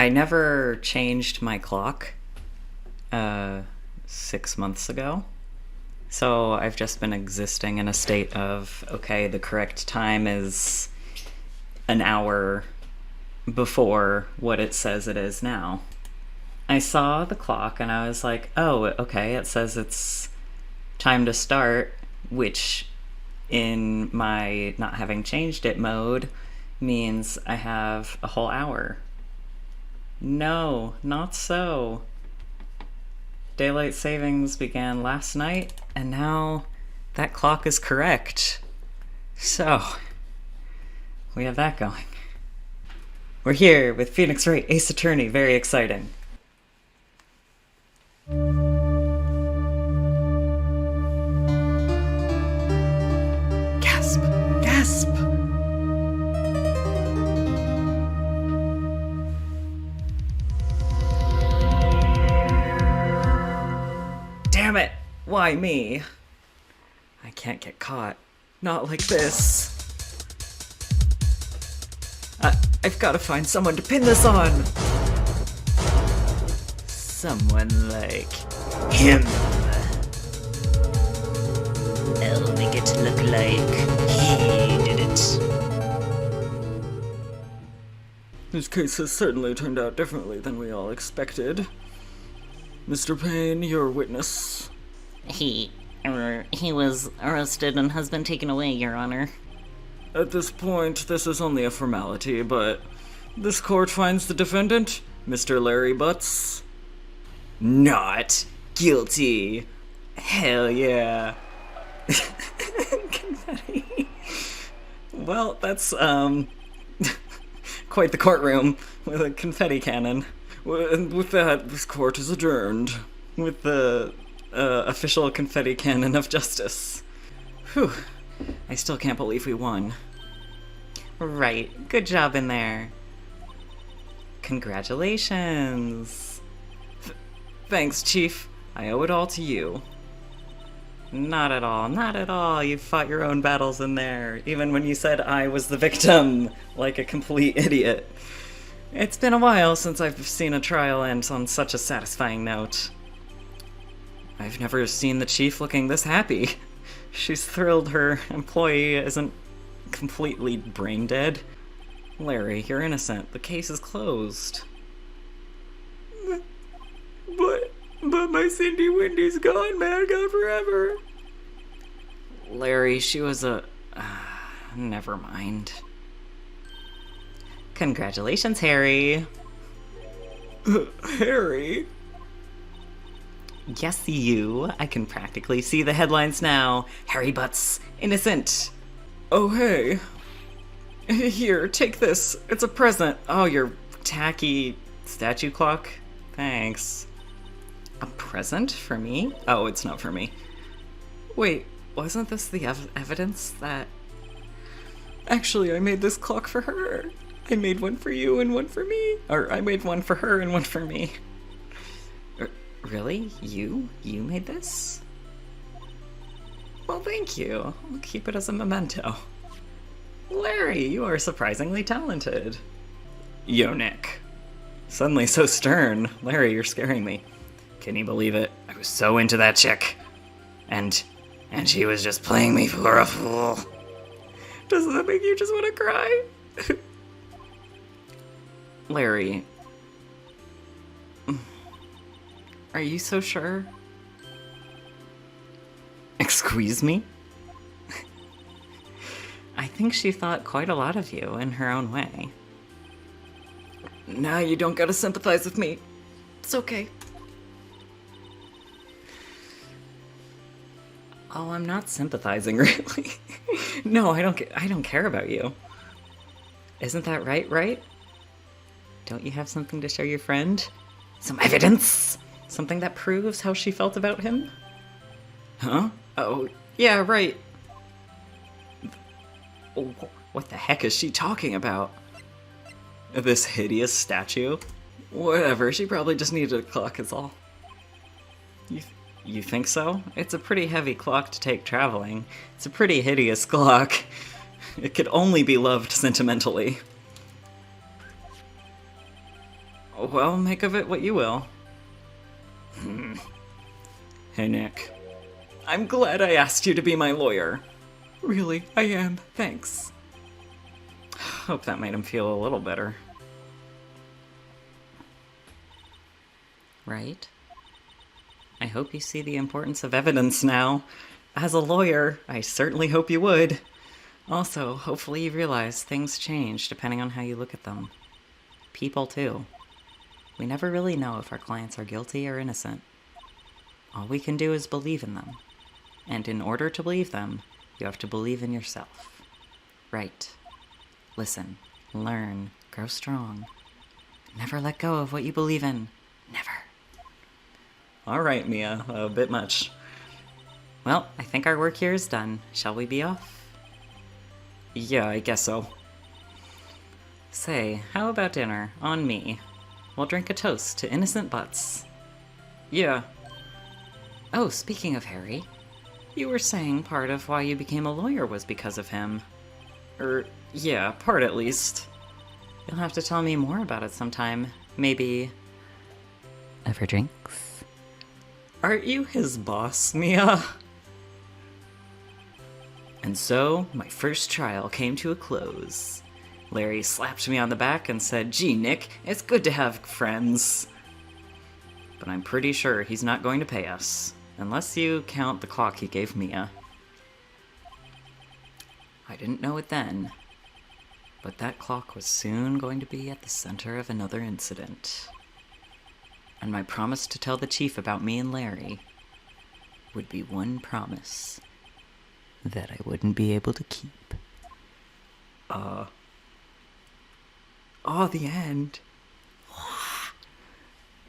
I never changed my clock 6 months ago. So I've just been existing in a state of, okay, the correct time is an hour before what it says it is now. I saw the clock and I was like, oh, okay, it says it's time to start, which in my not having changed it mode means I have a whole hour. No, not so. Daylight savings began last night, and now that clock is correct. So, we have that going. We're here with Phoenix Wright, Ace Attorney, very exciting. Gasp! Gasp! Damn it! Why me? I can't get caught. Not like this. I've got to find someone to pin this on. Someone like him. I'll make it look like he did it. This case has certainly turned out differently than we all expected. Mr. Payne, your witness. He was arrested and has been taken away, Your Honor. At this point, this is only a formality, but this court finds the defendant, Mr. Larry Butts, not guilty. Hell yeah. Confetti. Well, that's, quite the courtroom with a confetti cannon. And with that, this court is adjourned with the official confetti cannon of justice. Whew. I still can't believe we won. Right. Good job in there. Congratulations. Thanks, Chief. I owe it all to you. Not at all. Not at all. You fought your own battles in there, even when you said I was the victim, like a complete idiot. It's been a while since I've seen a trial end on such a satisfying note. I've never seen the Chief looking this happy. She's thrilled her employee isn't completely brain dead. Larry, you're innocent. The case is closed. But my Cindy Wendy's gone, man, gone forever. Larry, she was a... never mind. Congratulations, Harry. Harry? Yes, you. I can practically see the headlines now. Harry Butts, innocent. Oh, hey. Here, take this. It's a present. Oh, your tacky statue clock? Thanks. A present for me? Oh, it's not for me. Wait, wasn't this the evidence that... Actually, I made this clock for her. I made one for you and one for me. Or I made one for her and one for me. Really? You? You made this? Well, thank you. I'll keep it as a memento. Larry, you are surprisingly talented. Yo, Nick. Suddenly so stern. Larry, you're scaring me. Can you believe it? I was so into that chick. And she was just playing me for a fool. Does that make you just want to cry? Larry. Are you so sure? Excuse me? I think she thought quite a lot of you in her own way. Nah, you don't gotta sympathize with me. It's okay. Oh, I'm not sympathizing, really. No, I don't care about you. Isn't that right? Don't you have something to show your friend? Some evidence? Something that proves how she felt about him? Huh? Oh, yeah, right. What the heck is she talking about? This hideous statue? Whatever, she probably just needed a clock is all. You think so? It's a pretty heavy clock to take traveling. It's a pretty hideous clock. It could only be loved sentimentally. Well, make of it what you will. Hey, Nick. I'm glad I asked you to be my lawyer. Really, I am. Thanks. Hope that made him feel a little better. Right? I hope you see the importance of evidence now. As a lawyer, I certainly hope you would. Also, hopefully you realize things change depending on how you look at them. People, too. We never really know if our clients are guilty or innocent. All we can do is believe in them. And in order to believe them, you have to believe in yourself. Right. Listen, learn, grow strong. Never let go of what you believe in. Never. All right, Mia, a bit much. Well, I think our work here is done. Shall we be off? Yeah, I guess so. Say, how about dinner? On me. We'll drink a toast to innocent butts. Yeah. Oh, speaking of Harry, you were saying part of why you became a lawyer was because of him. Yeah, part at least. You'll have to tell me more about it sometime. Maybe... over drinks? Aren't you his boss, Mia? And so, my first trial came to a close. Larry slapped me on the back and said, "Gee, Nick, it's good to have friends." But I'm pretty sure he's not going to pay us, unless you count the clock he gave Mia. I didn't know it then, but that clock was soon going to be at the center of another incident. And my promise to tell the chief about me and Larry would be one promise that I wouldn't be able to keep. Oh, the end.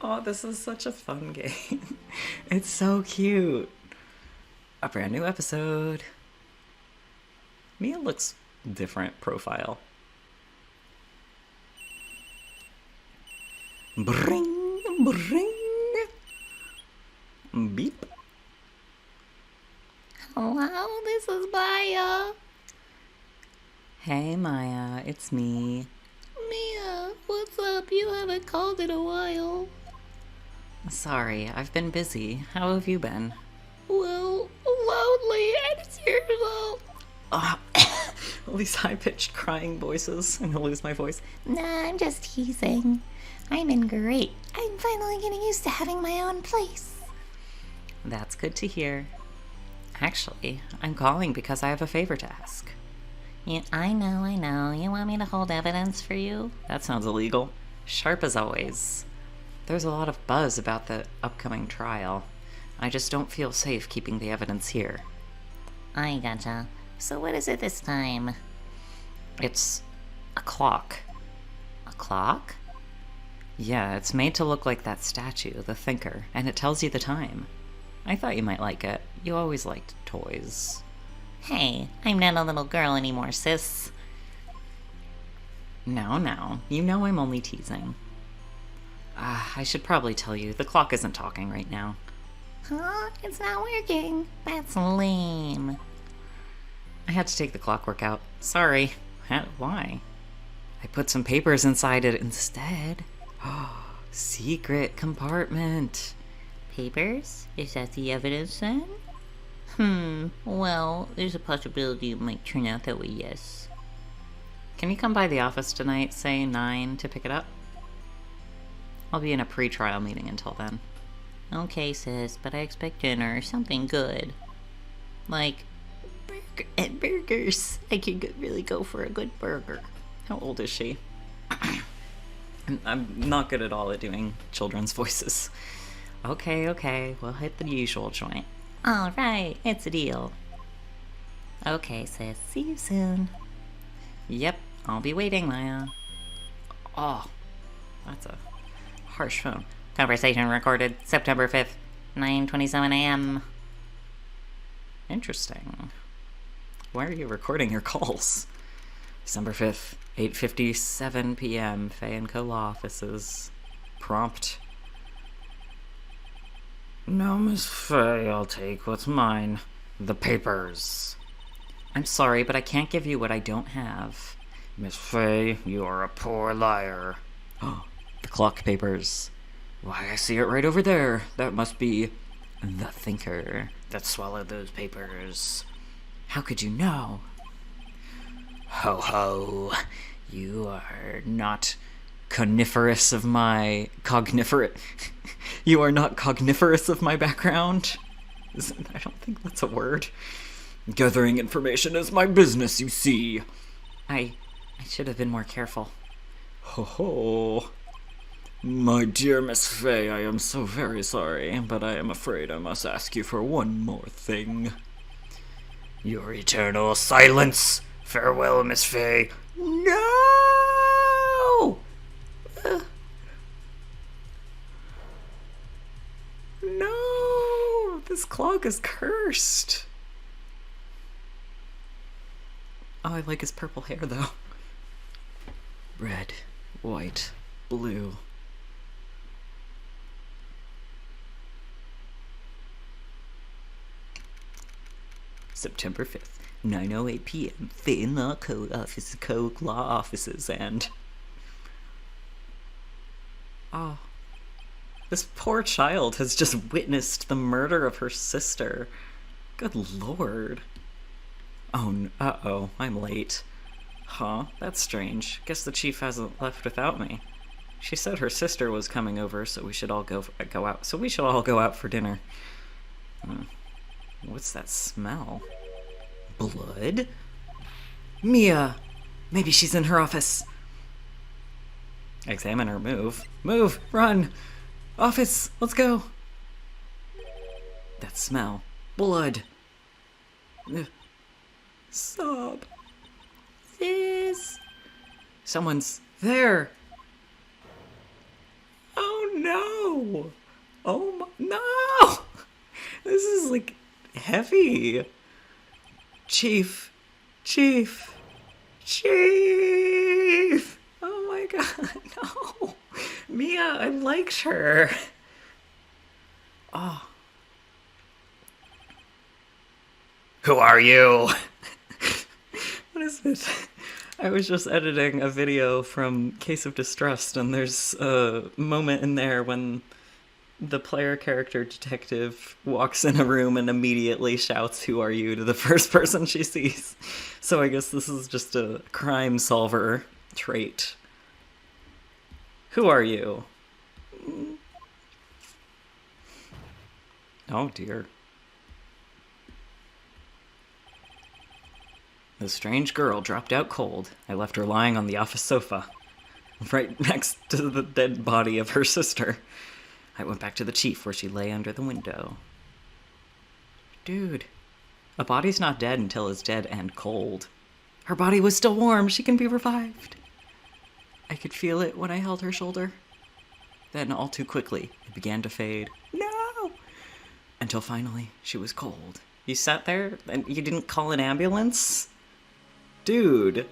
Oh, this is such a fun game. It's so cute. A brand new episode. Mia looks different profile. Bring, bring. Beep. Hello, this is Maya. Hey, Maya, it's me. Mia, what's up? You haven't called in a while. Sorry, I've been busy. How have you been? Well, lonely and terrible. All these high-pitched crying voices. I'm gonna lose my voice. Nah, I'm just teasing. I'm in great. I'm finally getting used to having my own place. That's good to hear. Actually, I'm calling because I have a favor to ask. Yeah, I know. You want me to hold evidence for you? That sounds illegal. Sharp as always. There's a lot of buzz about the upcoming trial. I just don't feel safe keeping the evidence here. I gotcha. So what is it this time? It's a clock. A clock? Yeah, it's made to look like that statue, the Thinker, and it tells you the time. I thought you might like it. You always liked toys. Hey, I'm not a little girl anymore, sis. Now, you know I'm only teasing. I should probably tell you, the clock isn't talking right now. Huh? It's not working. That's lame. I had to take the clockwork out. Sorry. Why? I put some papers inside it instead. Secret compartment. Papers? Is that the evidence then? Well, there's a possibility it might turn out that way, yes. Can you come by the office tonight, say 9, to pick it up? I'll be in a pre-trial meeting until then. Okay, sis, but I expect dinner or something good. Like, burgers. I could really go for a good burger. How old is she? I'm not good at all at doing children's voices. Okay, we'll hit the usual joint. Alright, it's a deal. Okay, sis, see you soon. Yep, I'll be waiting, Maya. Oh, that's a harsh phone. Conversation recorded September 5th, 9:27 a.m. Interesting. Why are you recording your calls? December 5th, 8:57 p.m., Fay & Co. law offices. Prompt. No, Miss Fay, I'll take what's mine. The papers. I'm sorry, but I can't give you what I don't have. Miss Fay, you are a poor liar. The clock papers. Why, I see it right over there. That must be the thinker that swallowed those papers. How could you know? Ho ho. You are not coniferous of my... Cogniferate. You are not cogniferous of my background? I don't think that's a word. Gathering information is my business, you see. I should have been more careful. Ho ho. My dear Miss Fay, I am so very sorry, but I am afraid I must ask you for one more thing. Your eternal silence. Farewell, Miss Fay. No! No! This clock is cursed. Oh, I like his purple hair, though. Red, white, blue. September 5th, 9:08 p.m. Fayden Law Code Office, Coke Law Offices, and... Oh. This poor child has just witnessed the murder of her sister. Good lord. Oh, uh-oh, I'm late. Huh, that's strange. Guess the chief hasn't left without me. She said her sister was coming over, so we should all go out. So we should all go out for dinner. What's that smell? Blood? Mia! Maybe she's in her office. Examine her. Move. Move! Run! Office! Let's go! That smell. Blood. Ugh. Sob. Sis. Someone's there. Oh no! Oh my... No! This is like heavy. Chief. Chief. Chief! Oh my god, no. Mia, I liked her. Oh. Who are you? What is it? I was just editing a video from Case of Distrust, and there's a moment in there when the player character detective walks in a room and immediately shouts, "Who are you?" to the first person she sees. So I guess this is just a crime solver trait. Who are you? Oh dear. The strange girl dropped out cold. I left her lying on the office sofa, right next to the dead body of her sister. I went back to the chief where she lay under the window. Dude, a body's not dead until it's dead and cold. Her body was still warm. She can be revived. I could feel it when I held her shoulder. Then, all too quickly, it began to fade. No! Until finally, she was cold. You sat there and you didn't call an ambulance? Dude,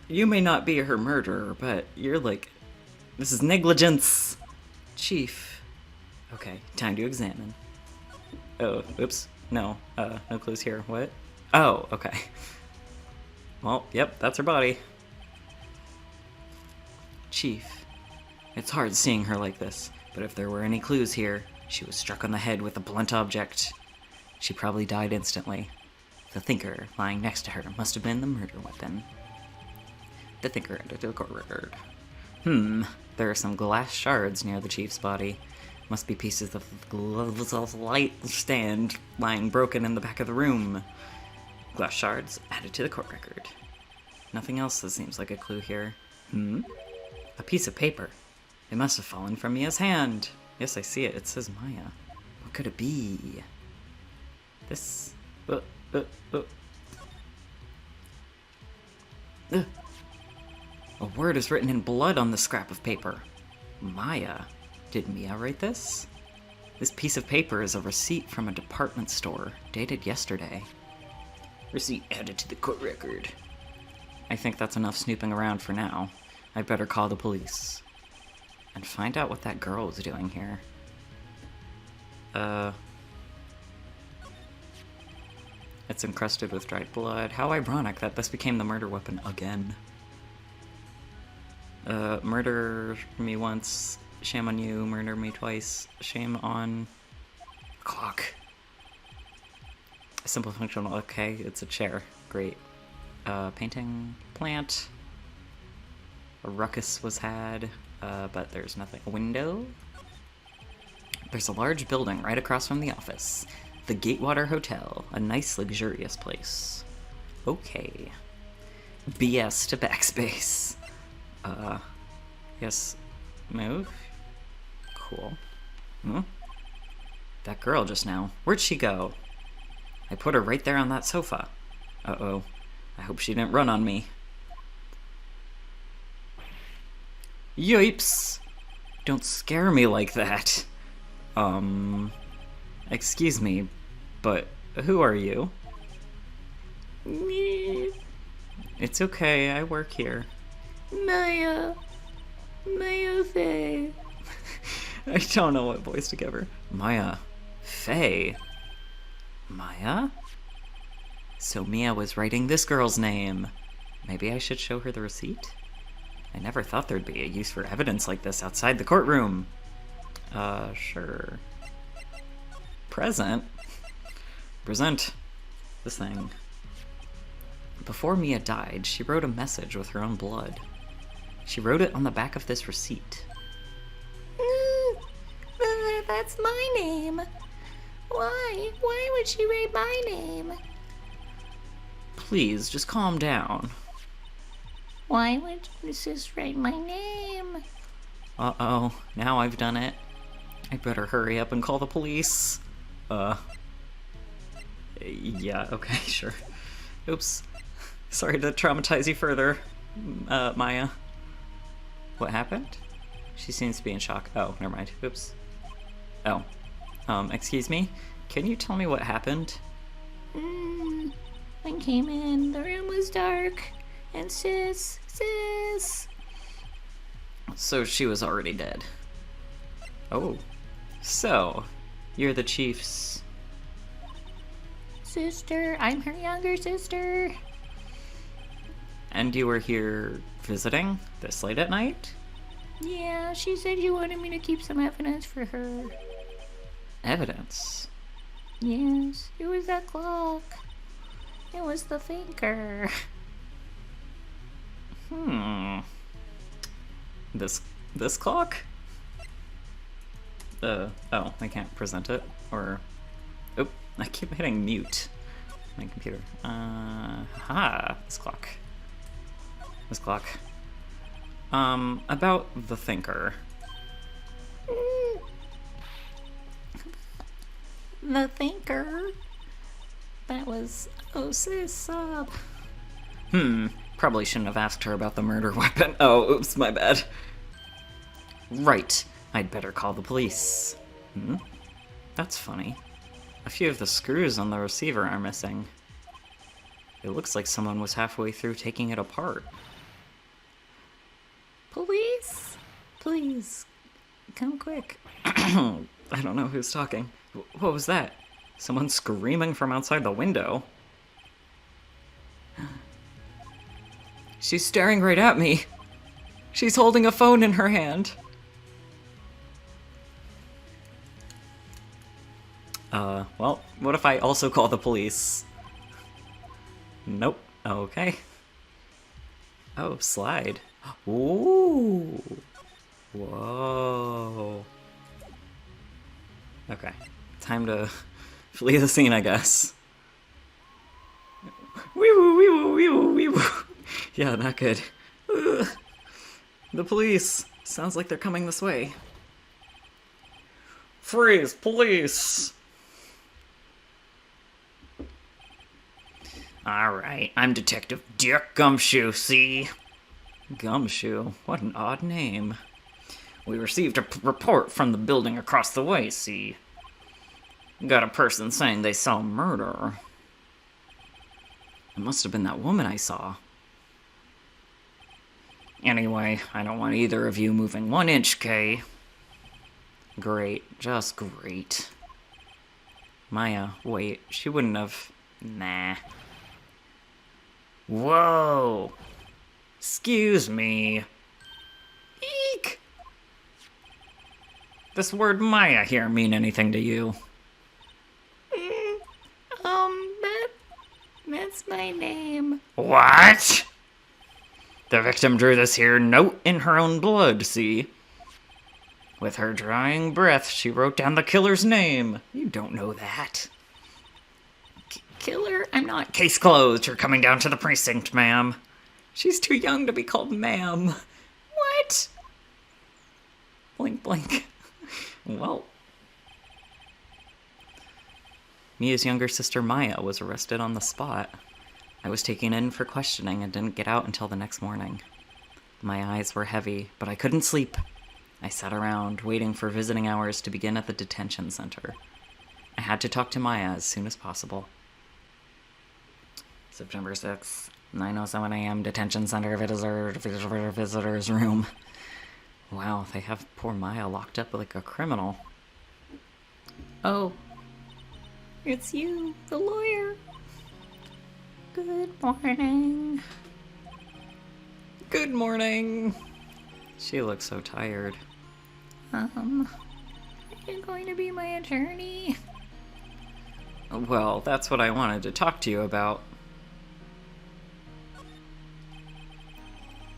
you may not be her murderer, but you're like... This is negligence! Chief. Okay, time to examine. Oh, oops. No, no clues here. What? Oh, okay. Well, yep, that's her body. Chief. It's hard seeing her like this, but if there were any clues here, she was struck on the head with a blunt object. She probably died instantly. The thinker lying next to her must have been the murder weapon. The thinker entered the court record. There are some glass shards near the chief's body. Must be pieces of light stand lying broken in the back of the room. Glass shards added to the court record. Nothing else that seems like a clue here. A piece of paper. It must have fallen from Mia's hand. Yes, I see it. It says Maya. What could it be? This... A word is written in blood on the scrap of paper. Maya. Did Mia write this? This piece of paper is a receipt from a department store, dated yesterday. Receipt added to the court record. I think that's enough snooping around for now. I'd better call the police. And find out what that girl was doing here. It's encrusted with dried blood. How ironic that this became the murder weapon again. Murder me once, shame on you, murder me twice, shame on clock. Simple functional, okay, it's a chair, great. Painting, plant. A ruckus was had, but there's nothing. A window? There's a large building right across from the office. The Gatewater Hotel, a nice luxurious place. Okay. BS to backspace. Yes, move. Cool. Hmm? That girl just now, where'd she go? I put her right there on that sofa. Uh-oh. I hope she didn't run on me. Yipes! Don't scare me like that. Excuse me, but who are you? Me, It's okay, I work here. Maya. Maya Faye. I don't know what voice to give her. Maya. Faye. Maya? So Mia was writing this girl's name. Maybe I should show her the receipt? I never thought there'd be a use for evidence like this outside the courtroom. Sure. Present? Present this thing. Before Mia died, she wrote a message with her own blood. She wrote it on the back of this receipt. That's my name. Why? Why would she write my name? Please, just calm down. Why would you just write my name? Uh-oh, now I've done it. I'd better hurry up and call the police. Yeah, okay, sure. Oops. Sorry to traumatize you further, Maya. What happened? She seems to be in shock. Oh, never mind. Oops. Oh. Excuse me? Can you tell me what happened? I came in, the room was dark, and sis. So she was already dead. Oh. So, you're the chief's... Sister, I'm her younger sister. And you were here visiting this late at night? Yeah, she said you wanted me to keep some evidence for her. Evidence? Yes, it was that clock. It was the thinker. This clock? Oh, I can't present it, or... Oh, I keep hitting mute. My computer. This clock. This clock. About the thinker. The thinker? That was... Oh, sis, up. Probably shouldn't have asked her about the murder weapon. Oh, oops, my bad. Right. I'd better call the police. That's funny. A few of the screws on the receiver are missing. It looks like someone was halfway through taking it apart. Police? Please, come quick. I don't know who's talking. What was that? Someone screaming from outside the window. She's staring right at me. She's holding a phone in her hand. Well, what if I also call the police? Nope. Okay. Oh, slide. Ooh. Whoa. Okay. Time to flee the scene, I guess. Wee woo, wee woo, wee woo, wee woo. Yeah, not good. Ugh. The police. Sounds like they're coming this way. Freeze, police! Alright, I'm Detective Dick Gumshoe, see? Gumshoe? What an odd name. We received a report from the building across the way, see? Got a person saying they saw murder. It must have been that woman I saw. Anyway, I don't want either of you moving 1 inch, Kay. Great. Just great. Maya, wait. She wouldn't have... Nah. Whoa! Excuse me. Eek! This word Maya here mean anything to you? That's my name. What? The victim drew this here note in her own blood, see? With her drying breath, she wrote down the killer's name. You don't know that. Killer? I'm not. Case closed. You're coming down to the precinct, ma'am. She's too young to be called ma'am. What? Blink, blink. Well. Mia's younger sister Maya was arrested on the spot. I was taken in for questioning and didn't get out until the next morning. My eyes were heavy, but I couldn't sleep. I sat around, waiting for visiting hours to begin at the detention center. I had to talk to Maya as soon as possible. September 6th, 9:07 a.m., detention center, visitor's room. Wow, they have poor Maya locked up like a criminal. Oh, it's you, the lawyer. Good morning. Good morning. She looks so tired. Are you going to be my attorney? Well, that's what I wanted to talk to you about.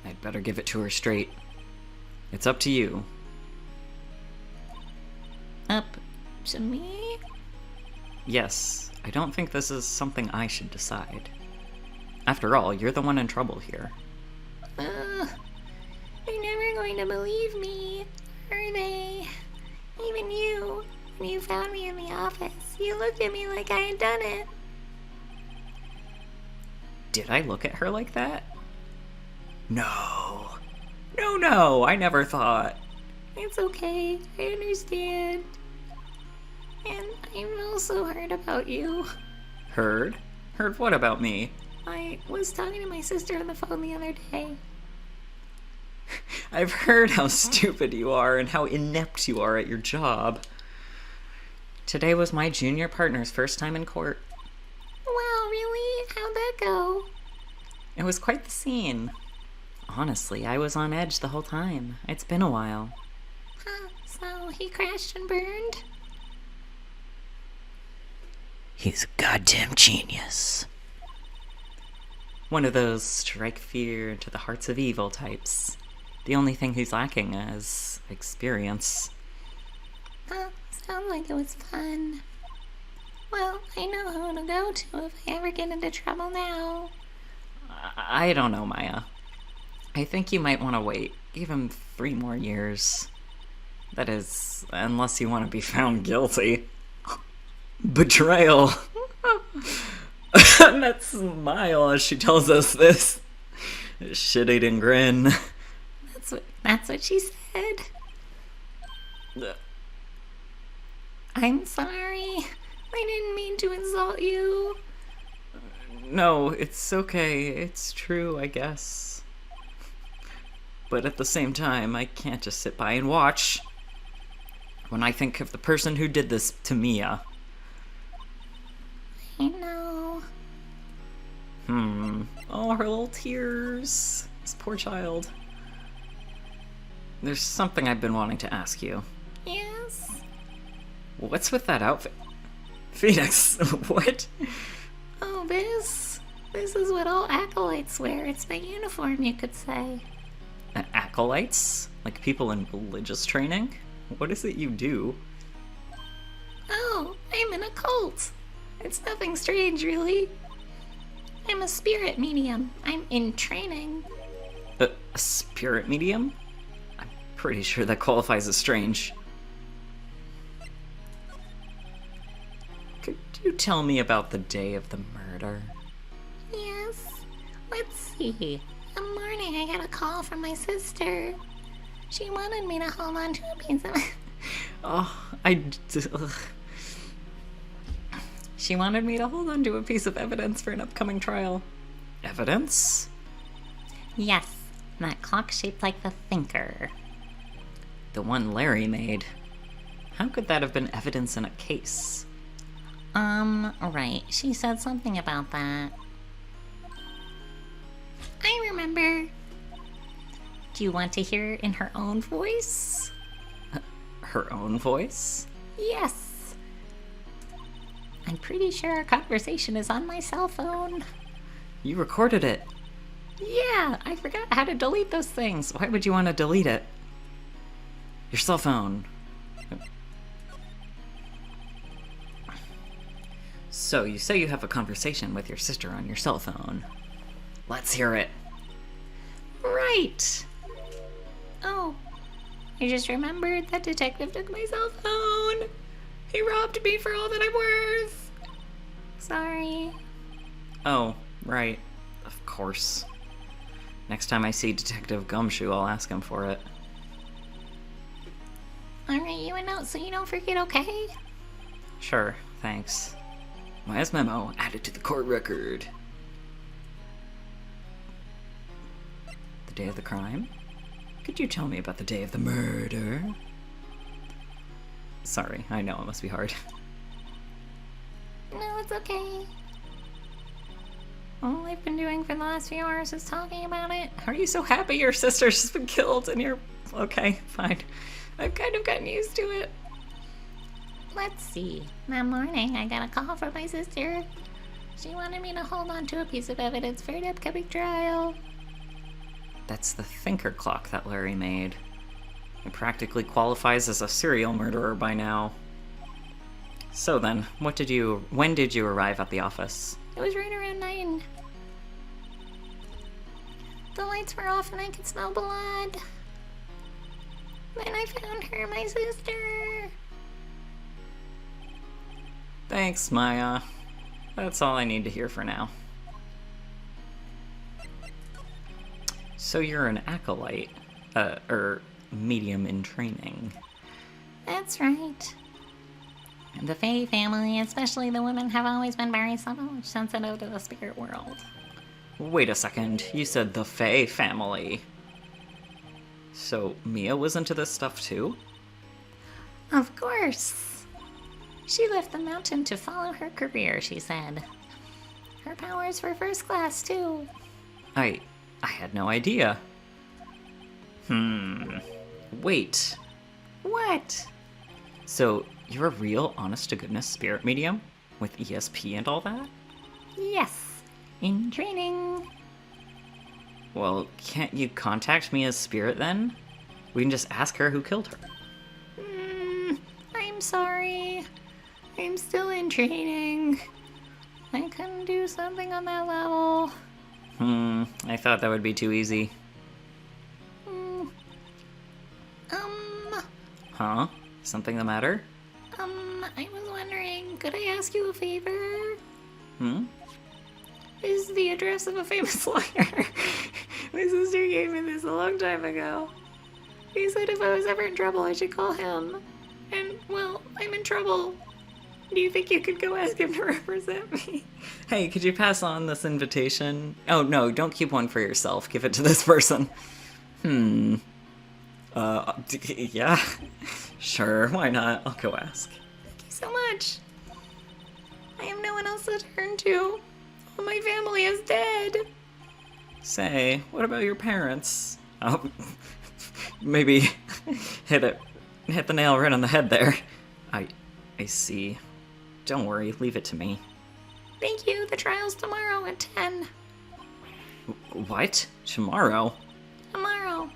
I'd better give it to her straight. It's up to you. Up to me? Yes, I don't think this is something I should decide. After all, you're the one in trouble here. They're never going to believe me, are they? Even you, when you found me in the office, you looked at me like I had done it. Did I look at her like that? No. No, I never thought. It's okay, I understand. And I've also heard about you. Heard? Heard what about me? I was talking to my sister on the phone the other day. I've heard how stupid you are and how inept you are at your job. Today was my junior partner's first time in court. Wow, really? How'd that go? It was quite the scene. Honestly, I was on edge the whole time. It's been a while. Huh, so he crashed and burned? He's a goddamn genius. One of those strike fear into the hearts of evil types. The only thing he's lacking is experience. Huh, sounds like it was fun. Well, I know who to go to if I ever get into trouble now. I don't know, Maya. I think you might want to wait. Give him 3 more years. That is, unless you want to be found guilty. Betrayal. That smile as she tells us this. Shit-eating grin. That's what she said. I'm sorry. I didn't mean to insult you. No, it's okay. It's true, I guess. But at the same time, I can't just sit by and watch. When I think of the person who did this to Mia. I know. Oh, her little tears. This poor child. There's something I've been wanting to ask you. Yes? What's with that outfit? Phoenix, what? Oh, this is what all acolytes wear. It's the uniform, you could say. Acolytes? Like people in religious training? What is it you do? Oh, I'm in a cult. It's nothing strange, really. I'm a spirit medium. I'm in training. A spirit medium? I'm pretty sure that qualifies as strange. Could you tell me about the day of the murder? Yes. Let's see. One morning I got a call from my sister. She wanted me to hold on to a piece of... Ugh. She wanted me to hold on to a piece of evidence for an upcoming trial. Evidence? Yes, that clock shaped like the thinker. The one Larry made. How could that have been evidence in a case? Right. She said something about that. I remember. Do you want to hear it in her own voice? Her own voice? Yes. I'm pretty sure our conversation is on my cell phone. You recorded it. Yeah, I forgot how to delete those things. Why would you want to delete it? Your cell phone. So, you say you have a conversation with your sister on your cell phone. Let's hear it. Right. Oh, I just remembered that detective took my cell phone. He robbed me for all that I'm worth. Sorry. Oh, right. Of course. Next time I see Detective Gumshoe, I'll ask him for it. I'll write you a note so you don't forget, okay? Sure, thanks. Maya's memo added to the court record. The day of the crime? Could you tell me about the day of the murder? Sorry, I know it must be hard. No, it's okay. All I've been doing for the last few hours is talking about it. Are you so happy your sister's just been killed and you're... Okay, fine. I've kind of gotten used to it. Let's see. That morning, I got a call from my sister. She wanted me to hold on to a piece of evidence for an upcoming trial. That's the thinker clock that Larry made. It practically qualifies as a serial murderer by now. So then, when did you arrive at the office? It was right around 9. The lights were off and I could smell blood. Then I found her, my sister. Thanks, Maya. That's all I need to hear for now. So you're an acolyte, medium in training. That's right. The Fae family, especially the women, have always been very sensitive to the spirit world. Wait a second, you said the Fae family. So Mia was into this stuff too? Of course. She left the mountain to follow her career, she said. Her powers were first class, too. I had no idea. Wait. What? So, you're a real, honest-to-goodness spirit medium? With ESP and all that? Yes. In training. Well, can't you contact Mia's spirit then? We can just ask her who killed her. I'm sorry. I'm still in training. I couldn't do something on that level. I thought that would be too easy. Huh? Something the matter? I was wondering, could I ask you a favor? Is the address of a famous lawyer. My sister gave me this a long time ago. He said if I was ever in trouble, I should call him. And, well, I'm in trouble. Do you think you could go ask him to represent me? Hey, could you pass on this invitation? Oh, no, don't keep one for yourself. Give it to this person. Yeah. Sure, why not? I'll go ask. Thank you so much. I have no one else to turn to. All my family is dead. Say, what about your parents? Oh, maybe hit the nail right on the head there. I see. Don't worry, leave it to me. Thank you. The trial's tomorrow at 10. What? Tomorrow? Tomorrow.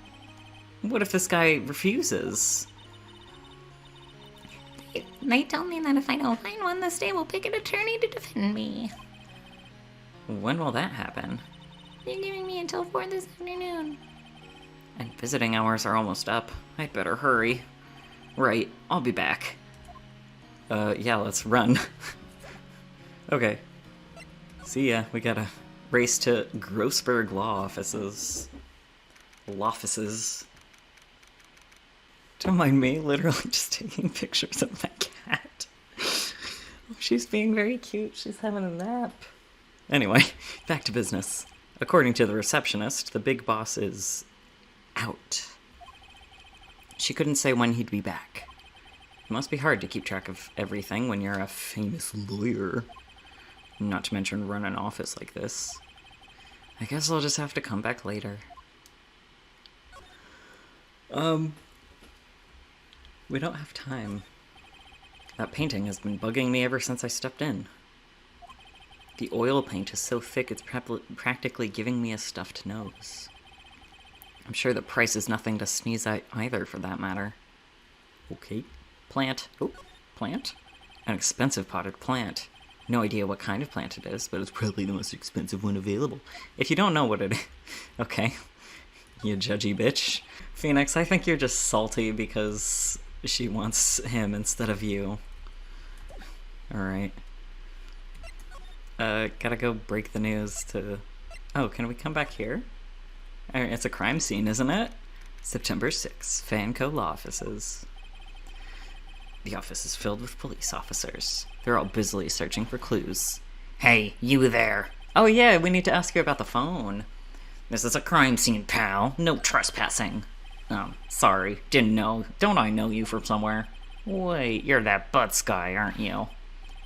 What if this guy refuses? They told me that if I don't find one, the state will pick an attorney to defend me. When will that happen? They're giving me until 4 this afternoon. And visiting hours are almost up. I'd better hurry. Right, I'll be back. Yeah, let's run. Okay. See ya, we gotta race to Grossberg Law Offices. Law offices. Don't mind me, literally just taking pictures of my cat. Oh, she's being very cute, she's having a nap. Anyway, back to business. According to the receptionist, the big boss is out. She couldn't say when he'd be back. It must be hard to keep track of everything when you're a famous lawyer. Not to mention run an office like this. I guess I'll just have to come back later. We don't have time. That painting has been bugging me ever since I stepped in. The oil paint is so thick it's practically giving me a stuffed nose. I'm sure the price is nothing to sneeze at either, for that matter. Okay. Plant. Oh, plant? An expensive potted plant. No idea what kind of plant it is, but it's probably the most expensive one available. If you don't know what it is... Okay. You judgy bitch. Phoenix, I think you're just salty because she wants him instead of you. Alright. Gotta go break the news to... Oh, can we come back here? It's a crime scene, isn't it? September 6th, Fanco Law Offices. The office is filled with police officers. They're all busily searching for clues. Hey, you there. Oh yeah, we need to ask you about the phone. This is a crime scene, pal. No trespassing. Oh, sorry. Didn't know. Don't I know you from somewhere? Wait, you're that Butts guy, aren't you?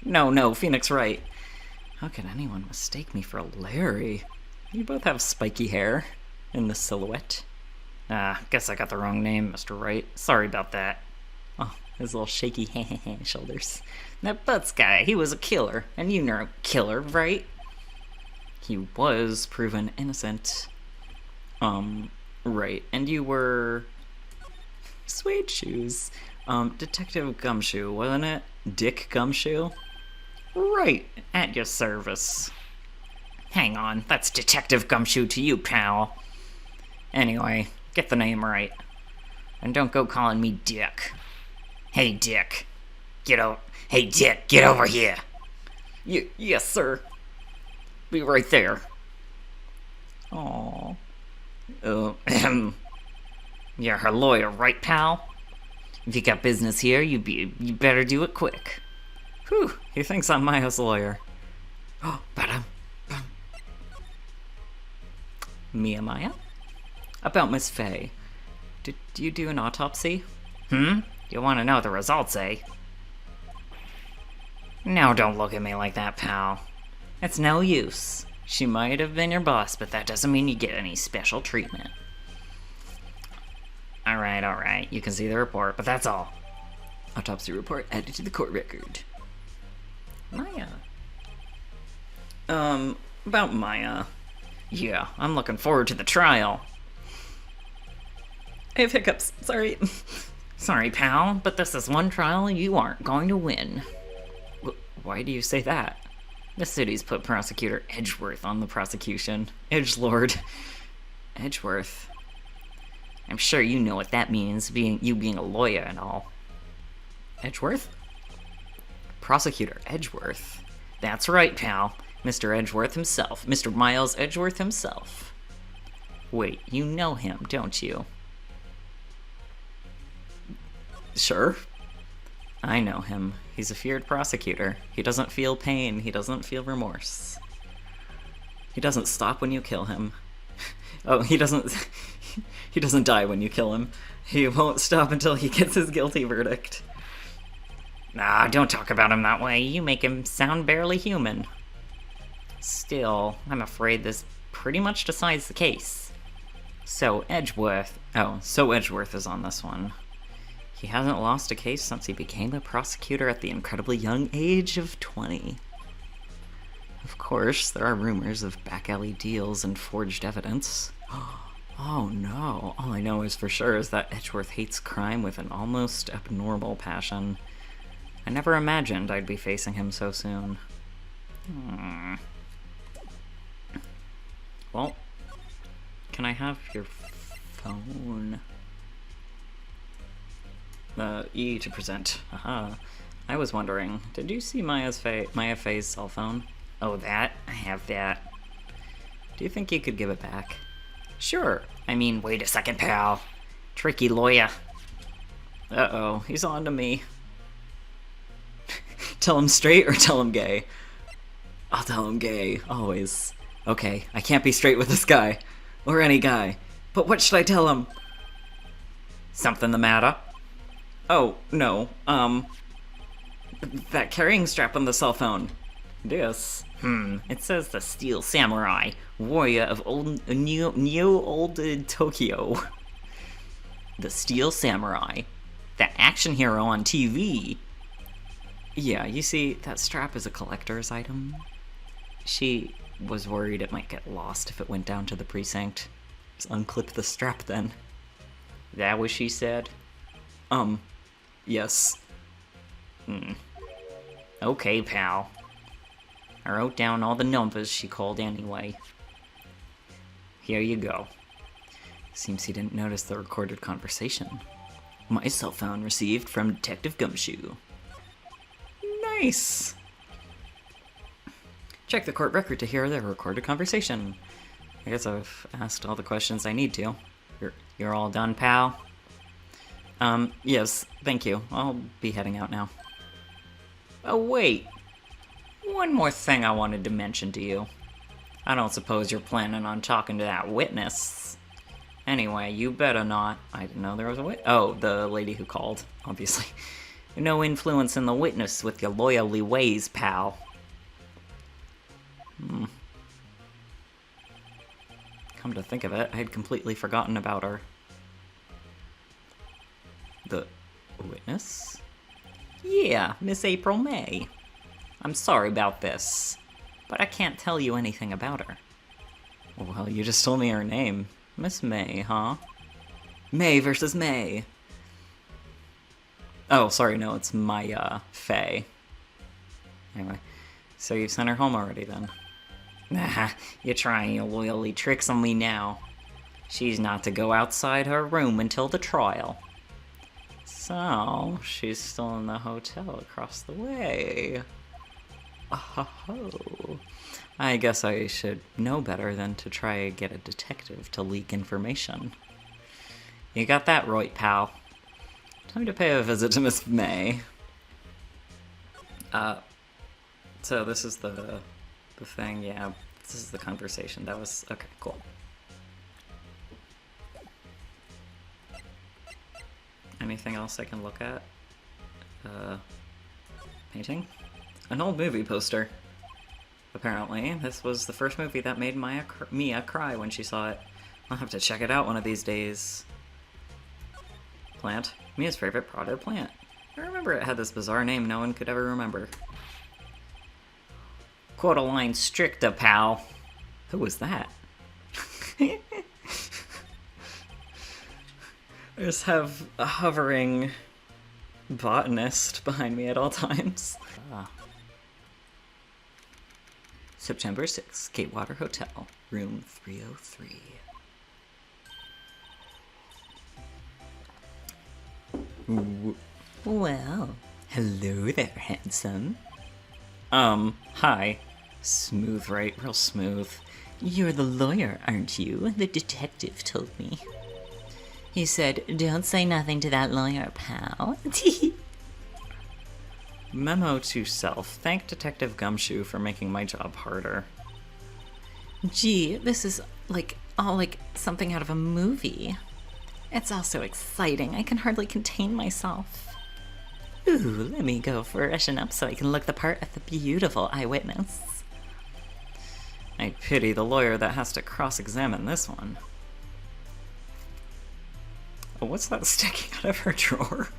No, Phoenix Wright. How could anyone mistake me for Larry? You both have spiky hair in the silhouette. Guess I got the wrong name, Mr. Wright. Sorry about that. Oh, his little shaky shoulders. That Butts guy, he was a killer. And you know killer, right? He was proven innocent. Right. And you were... Suede shoes. Detective Gumshoe, wasn't it? Dick Gumshoe? Right, at your service. Hang on, that's Detective Gumshoe to you, pal. Anyway, get the name right. And don't go calling me Dick. Hey, Dick. Hey, Dick, get over here. Yes, sir. Be right there. Aww. You're her lawyer, right, pal? If you got business here, you better do it quick. Whew, he thinks I'm Maya's lawyer. Oh, ba-dum. Mia Maya? About Miss Faye. Did you do an autopsy? You want to know the results, eh? Now don't look at me like that, pal. It's no use. She might have been your boss, but that doesn't mean you get any special treatment. Alright, you can see the report, but that's all. Autopsy report added to the court record. Maya. About Maya. Yeah, I'm looking forward to the trial. I have hiccups, sorry. Sorry, pal, but this is one trial you aren't going to win. Why do you say that? The city's put Prosecutor Edgeworth on the prosecution. Edgelord. Edgeworth. I'm sure you know what that means, being a lawyer and all. Edgeworth? Prosecutor Edgeworth? That's right, pal. Mr. Edgeworth himself. Mr. Miles Edgeworth himself. Wait, you know him, don't you? Sure. I know him. He's a feared prosecutor. He doesn't feel pain. He doesn't feel remorse. He doesn't stop when you kill him. Oh, he doesn't die when you kill him. He won't stop until he gets his guilty verdict. Nah, don't talk about him that way. You make him sound barely human. Still, I'm afraid this pretty much decides the case. So Edgeworth is on this one. He hasn't lost a case since he became a prosecutor at the incredibly young age of 20. Of course, there are rumors of back alley deals and forged evidence. Oh no, all I know is for sure is that Edgeworth hates crime with an almost abnormal passion. I never imagined I'd be facing him so soon. Well, can I have your phone? E to present. Aha. I was wondering, did you see Maya Faye's cell phone? Oh, that? I have that. Do you think you could give it back? Sure. I mean, wait a second, pal. Tricky lawyer. Uh-oh, he's on to me. Tell him straight or tell him gay? I'll tell him gay, always. Okay, I can't be straight with this guy. Or any guy. But what should I tell him? Something the matter? Oh, no, that carrying strap on the cell phone. This. It says the Steel Samurai, warrior of old Tokyo. The Steel Samurai. That action hero on TV. Yeah, you see, that strap is a collector's item. She was worried it might get lost if it went down to the precinct. Just unclip the strap then. That what she said? Yes. Okay, pal. I wrote down all the numbers she called anyway. Here you go. Seems he didn't notice the recorded conversation. My cell phone received from Detective Gumshoe. Nice! Check the court record to hear the recorded conversation. I guess I've asked all the questions I need to. You're all done, pal? Yes, thank you. I'll be heading out now. Oh, wait. One more thing I wanted to mention to you. I don't suppose you're planning on talking to that witness. Anyway, you better not. I didn't know there was a witness. Oh, the lady who called, obviously. No influence in the witness with your lawyerly ways, pal. Come to think of it, I had completely forgotten about her. The witness? Yeah, Miss April May. I'm sorry about this, but I can't tell you anything about her. Well, you just told me her name. Miss May, huh? May versus May. Oh, sorry, no, it's Maya Faye. Anyway, so you've sent her home already then? Nah, you're trying your loyally tricks on me now. She's not to go outside her room until the trial. So, she's still in the hotel across the way. Oh, I guess I should know better than to try and get a detective to leak information. You got that right, pal. Time to pay a visit to Miss May. So this is the thing, yeah. This is the conversation. That was okay, cool. Anything else I can look at? Painting? An old movie poster. Apparently, this was the first movie that made Mia cry when she saw it. I'll have to check it out one of these days. Plant. Mia's favorite potted plant. I remember it had this bizarre name no one could ever remember. Quarter-line stricta, pal. Who was that? I just have a hovering botanist behind me at all times. September 6th, Gatewater Hotel, room 303. Well, hello there, handsome. Hi. Smooth, right? Real smooth. You're the lawyer, aren't you? The detective told me. He said, don't say nothing to that lawyer, pal. Memo to self. Thank Detective Gumshoe for making my job harder. Gee, this is all like something out of a movie. It's all so exciting, I can hardly contain myself. Ooh, let me go freshen up so I can look the part of the beautiful eyewitness. I pity the lawyer that has to cross-examine this one. Oh, what's that sticking out of her drawer?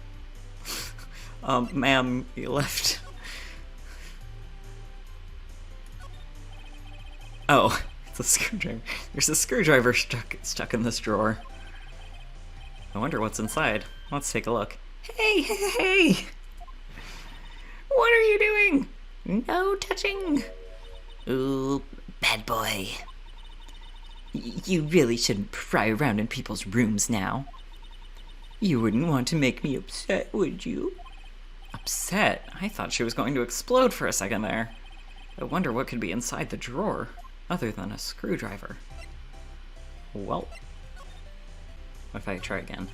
Ma'am, you left. Oh, it's a screwdriver. There's a screwdriver stuck in this drawer. I wonder what's inside. Let's take a look. Hey, hey, hey! What are you doing? No touching. Ooh, bad boy. You really shouldn't pry around in people's rooms now. You wouldn't want to make me upset, would you? Upset? I thought she was going to explode for a second there. I wonder what could be inside the drawer, other than a screwdriver. Well, what if I try again?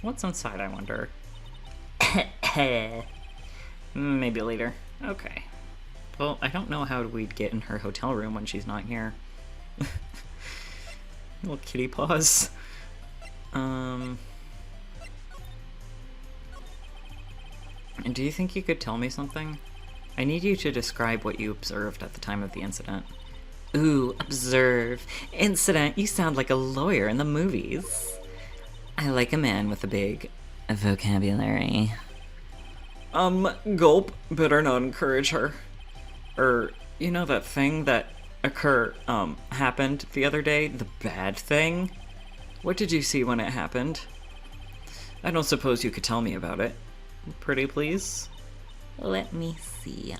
What's inside, I wonder? Maybe later. Okay. Well, I don't know how we'd get in her hotel room when she's not here. Little kitty paws. And do you think you could tell me something? I need you to describe what you observed at the time of the incident. Ooh, observe. Incident, you sound like a lawyer in the movies. I like a man with a big vocabulary. Gulp. Better not encourage her. You know that thing that happened the other day? The bad thing? What did you see when it happened? I don't suppose you could tell me about it. Pretty please? Let me see.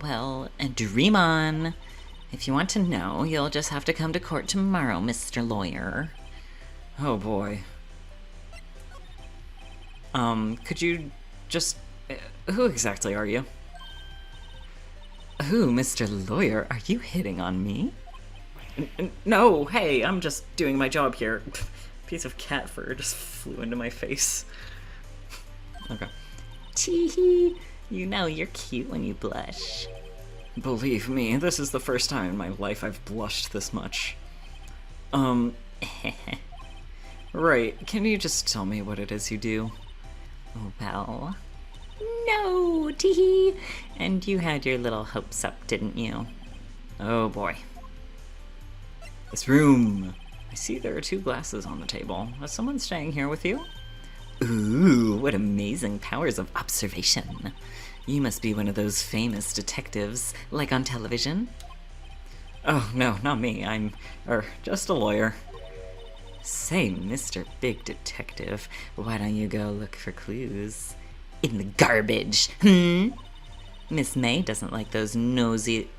Well, dream on. If you want to know, you'll just have to come to court tomorrow, Mr. Lawyer. Oh boy. Could you just... who exactly are you? Who, Mr. Lawyer? Are you hitting on me? No, hey, I'm just doing my job here. Piece of cat fur just flew into my face. Okay. Tee-hee. You know you're cute when you blush. Believe me, this is the first time in my life I've blushed this much. Right, can you just tell me what it is you do? Well, no, tee-hee. And you had your little hopes up, didn't you? Oh boy. This room. I see there are 2 glasses on the table. Is someone staying here with you? Ooh, what amazing powers of observation. You must be one of those famous detectives, like on television. Oh, no, not me. I'm, just a lawyer. Say, Mr. Big Detective, why don't you go look for clues? In the garbage, Miss May doesn't like nosy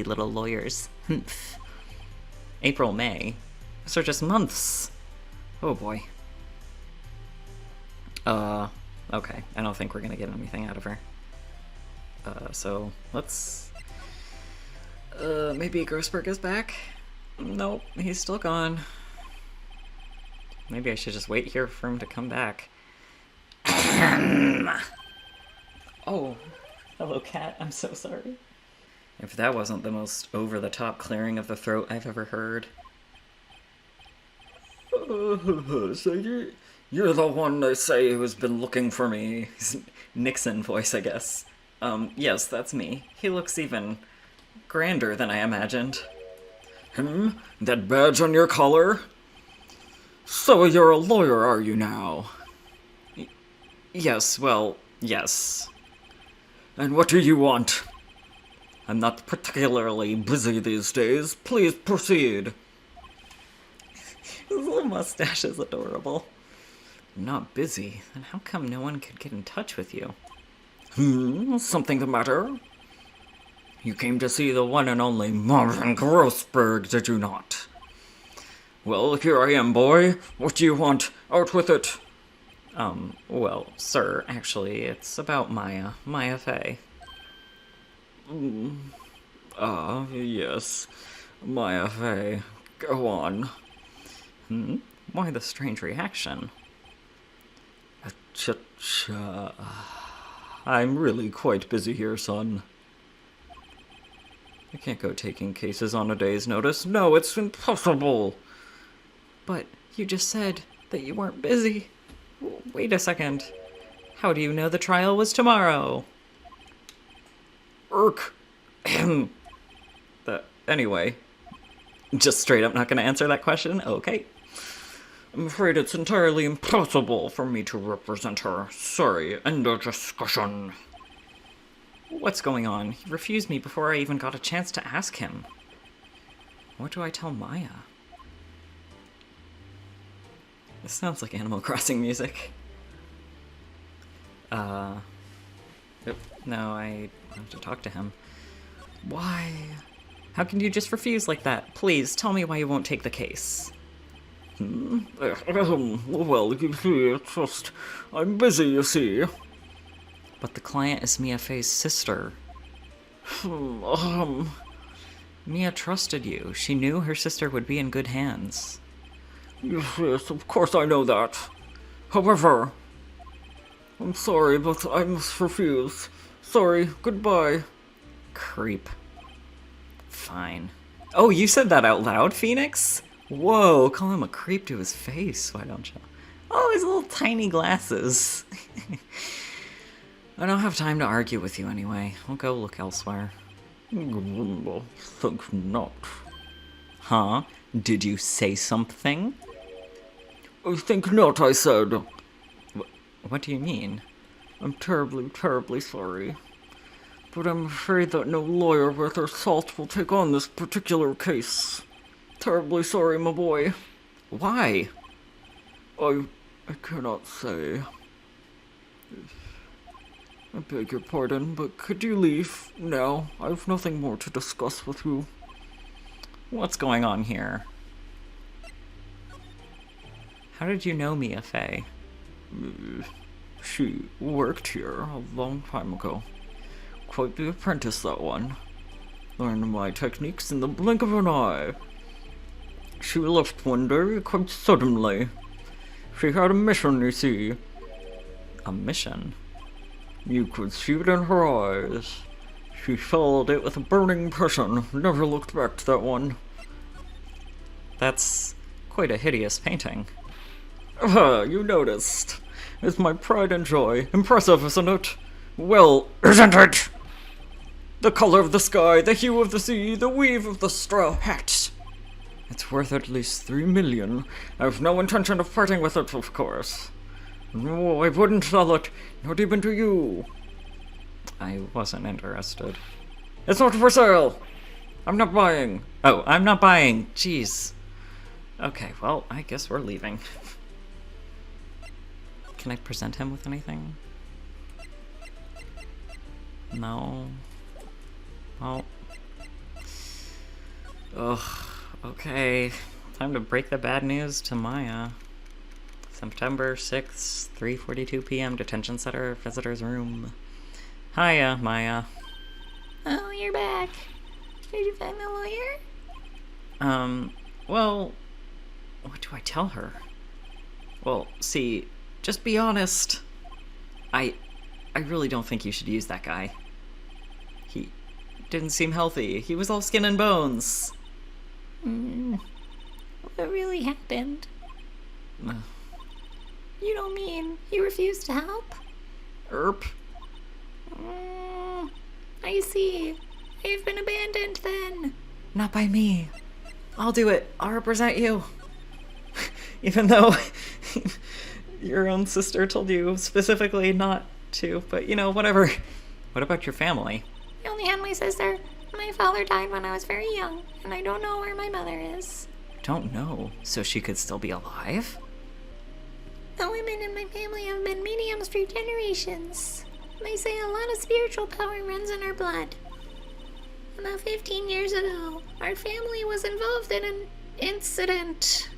little lawyers. Humph. April, May. Those are just months. Oh boy. Okay. I don't think we're gonna get anything out of her. So let's... maybe Grossberg is back? Nope, he's still gone. Maybe I should just wait here for him to come back. Oh, hello, cat. I'm so sorry. If that wasn't the most over-the-top clearing of the throat I've ever heard. So you're the one they say who's been looking for me. Nixon voice, I guess. Yes, that's me. He looks even grander than I imagined. That badge on your collar? So you're a lawyer, are you now? Yes, well, yes. And what do you want? I'm not particularly busy these days. Please proceed. His little mustache is adorable. Not busy? Then how come no one could get in touch with you? Something the matter? You came to see the one and only Marvin Grossberg, did you not? Well, here I am, boy. What do you want? Out with it. Well, sir, actually, it's about Maya Fey. Yes. Maya Fey. Go on. Why the strange reaction? I'm really quite busy here, son. I can't go taking cases on a day's notice. No, it's impossible. But you just said that you weren't busy. Wait a second. How do you know the trial was tomorrow? Anyway. Just straight up not gonna answer that question? Okay. I'm afraid it's entirely impossible for me to represent her. Sorry, end of discussion. What's going on? He refused me before I even got a chance to ask him. What do I tell Maya? This sounds like Animal Crossing music. No, I have to talk to him. Why? How can you just refuse like that? Please, tell me why you won't take the case. Well, you see, it's just... I'm busy, you see. But the client is Mia Fey's sister. Mia trusted you. She knew her sister would be in good hands. Yes, of course I know that. However, I'm sorry, but I must refuse. Sorry, goodbye. Creep. Fine. Oh, you said that out loud, Phoenix? Whoa, call him a creep to his face, why don't you? Oh, his little tiny glasses. I don't have time to argue with you anyway. I'll go look elsewhere. Think not. Huh? Did you say something? I think not, I said. What do you mean? I'm terribly, terribly sorry. But I'm afraid that no lawyer worth their salt will take on this particular case. Terribly sorry, my boy. Why? I cannot say. I beg your pardon, but could you leave now? I have nothing more to discuss with you. What's going on here? How did you know Mia Fey? She worked here a long time ago. Quite the apprentice, that one. Learned my techniques in the blink of an eye. She left one day quite suddenly. She had a mission, you see. A mission? You could see it in her eyes. She followed it with a burning passion, never looked back to that one. That's quite a hideous painting. Ah, you noticed. It's my pride and joy. Impressive, isn't it? Well, isn't it? The color of the sky, the hue of the sea, the weave of the straw hat. It's worth at least 3 million. I've no intention of parting with it, of course. No, I wouldn't sell it, not even to you. I wasn't interested. It's not for sale. I'm not buying. Oh, I'm not buying. Jeez. Okay, well, I guess we're leaving. Can I present him with anything? No. Well. Ugh. Okay. Time to break the bad news to Maya. September 6th, 3:42 p.m. Detention center, visitor's room. Hiya, Maya. Oh, you're back. Did you find the lawyer? Well, what do I tell her? Well, see, just be honest. I really don't think you should use that guy. He didn't seem healthy. He was all skin and bones. What really happened? You don't mean he refused to help? Erp. I see. I've been abandoned then. Not by me. I'll do it. I'll represent you. Even though your own sister told you specifically not to, but you know, whatever. What about your family? I only had my sister. My father died when I was very young, and I don't know where my mother is. Don't know. So she could still be alive? The women in my family have been mediums for generations. They say a lot of spiritual power runs in our blood. About 15 years ago, our family was involved in an incident.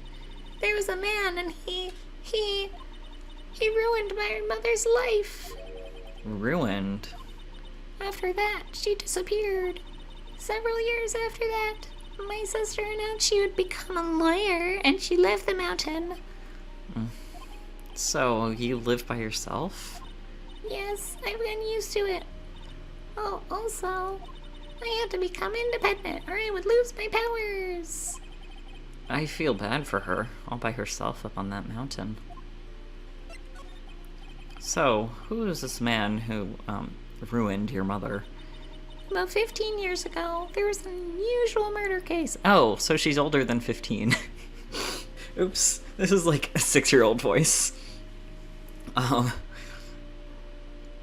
There was a man and he ruined my mother's life. Ruined? After that, she disappeared. Several years after that, my sister announced she would become a lawyer and she left the mountain. So, you live by yourself? Yes, I've gotten used to it. Oh, also, I had to become independent or I would lose my powers. I feel bad for her, all by herself up on that mountain. So, who is this man who, ruined your mother? About 15 years ago, there was an unusual murder case. Oh, so she's older than 15. Oops, this is like a 6-year-old voice.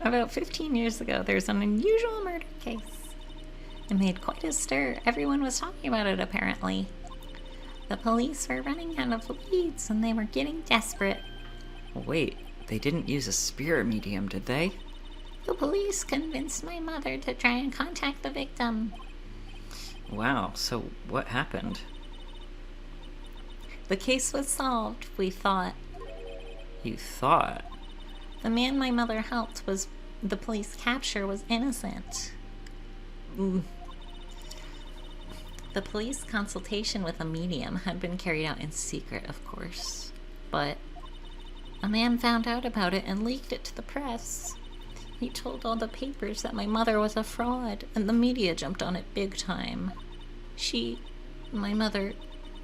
About 15 years ago, there was an unusual murder case. It made quite a stir. Everyone was talking about it, apparently. The police were running out of leads and they were getting desperate. Wait, they didn't use a spirit medium, did they? The police convinced my mother to try and contact the victim. Wow, so what happened? The case was solved, we thought. You thought? The man my mother helped was the police capture was innocent. The police consultation with a medium had been carried out in secret, of course. But a man found out about it and leaked it to the press. He told all the papers that my mother was a fraud, and the media jumped on it big time. My mother,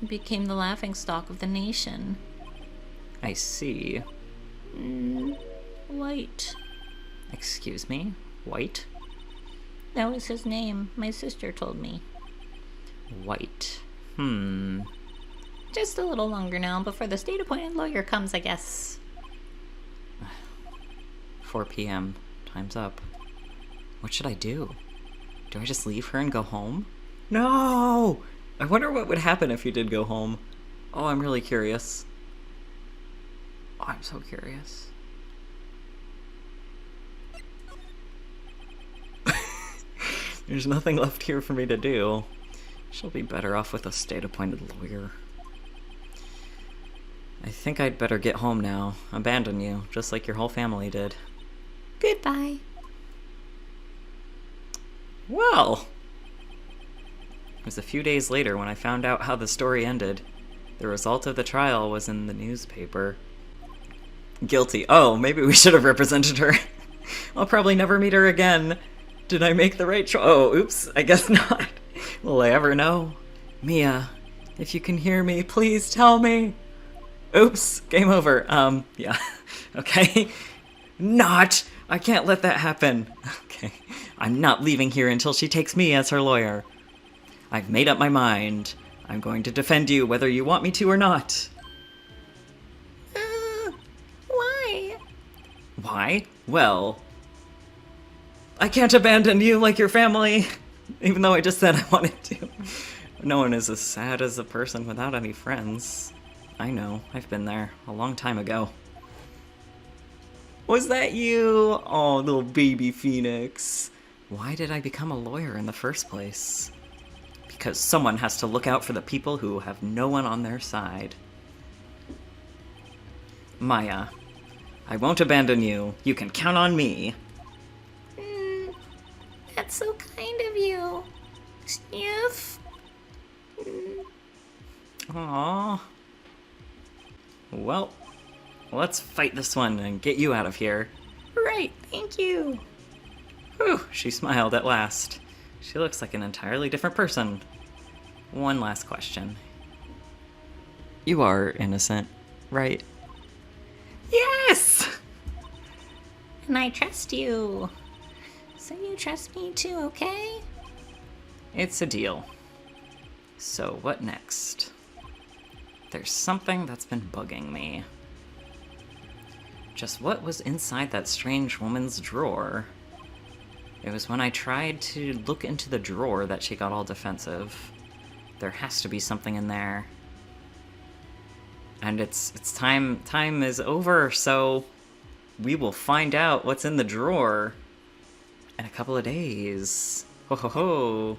became the laughingstock of the nation. I see. White. Excuse me? White? That was his name, my sister told me. White. Do Just a little longer now before the state-appointed lawyer comes, I guess. 4 p.m. Time's up. What should I do? Do I just leave her and go home? No! I wonder what would happen if you did go home. Oh, I'm really curious. Oh, I'm so curious. There's nothing left here for me to do. She'll be better off with a state-appointed lawyer. I think I'd better get home now. Abandon you, just like your whole family did. Goodbye. Well, it was a few days later when I found out how the story ended. The result of the trial was in the newspaper. Guilty. Oh, maybe we should have represented her. I'll probably never meet her again. Did I make the right choice? Oh, oops, I guess not. Will I ever know? Mia, if you can hear me, please tell me. Oops, game over. Yeah. Okay. Not! I can't let that happen. Okay. I'm not leaving here until she takes me as her lawyer. I've made up my mind. I'm going to defend you whether you want me to or not. Why? Why? Well, I can't abandon you like your family, even though I just said I wanted to. No one is as sad as a person without any friends. I know, I've been there a long time ago. Was that you? Oh, little baby Phoenix. Why did I become a lawyer in the first place? Because someone has to look out for the people who have no one on their side. Maya, I won't abandon you. You can count on me. That's so kind of you. Sniff. Aww. Well, let's fight this one and get you out of here. Right, thank you. Whew, she smiled at last. She looks like an entirely different person. One last question. You are innocent, right? Yes! And I trust you. So you trust me too, okay? It's a deal. So what next? There's something that's been bugging me. Just what was inside that strange woman's drawer? It was when I tried to look into the drawer that she got all defensive. There has to be something in there. And it's time is over, so we will find out what's in the drawer in a couple of days. Ho ho ho.